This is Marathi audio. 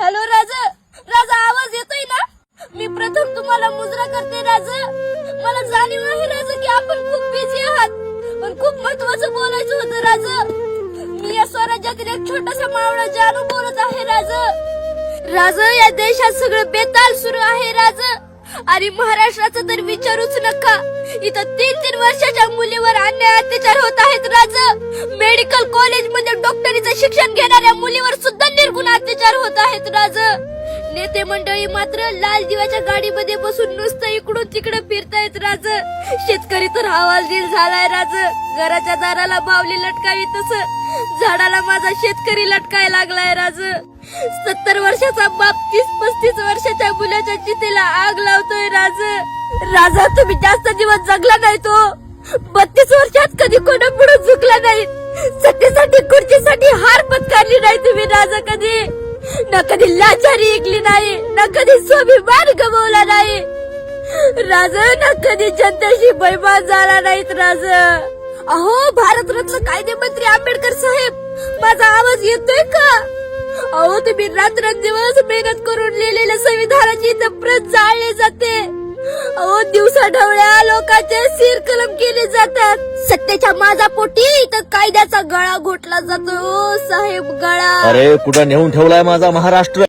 हॅलो राजा, राजा आवाज येतोय ना? मी प्रथम तुम्हाला मुजरा करते राजा. मला जाणीव आहे राजा की आपण खूप बिझी आहात, पण खूप महत्वाचं बोलायचं होतं राजा. मी या स्वराज्यातील एक छोटासा मावळा जानू बोलत आहे राजा. राजा, या देशात सगळं बेताल सुरू आहे राजा. आणि महाराष्ट्राचं तर विचारूच नका. इथं 3-3 वर्षाच्या मुलीवर अन्याय अत्याचार होत आहेत राजा. मेडिकल कॉलेज मध्ये डॉक्टरीचं शिक्षण घेणाऱ्या मुलीवर सुद्धा निर्गुण अत्याचार होत आहेत राजा. नेते मंडळी मात्र लाल दिव्याच्या गाडीमध्ये बसून नुसतं इकडून तिकडे फिरतायत राजा. शेतकरी तर हवालदिल झालाय राजा. घराच्या दाराला बावली लटकावी तसं झाडाला माझा शेतकरी लटकाय लागलाय राजा. 70 वर्षाचा बाप 30-35 वर्षाच्या मुलाच्या चितेला आग लावतोय राजा. राजा, तुम्ही जास्त दिवस जगला नाही तो. 32 वर्षात कधी कोणापुढे झुकला नाही. सत्तेसाठी खुर्चीसाठी हार पत्करली नाही तुम्ही राजा. कधी ना कधी लाचारी ऐकली नाही, ना कधी स्वाभिमान गमावला नाही राजा, ना कधी जनतेशी बैमान झाला नाहीत राजा. अहो, भारतरत्न कायदेमंत्री आंबेडकर साहेब, माझा आवाज येतोय का? अहो, तुम्ही रात्रंदिवस मेहनत करून लिहिलेल्या संविधानाची इथं प्रत जाळली जाते. अहो, दिवसा ढवळ्या लोकांचे सिर कलम केले जातात. सत्तेच्या माझा पोटी इथं कायद्याचा गळा घोटला जातो साहेब, गळा. अरे कुठं नेऊन ठेवलाय माझा महाराष्ट्र?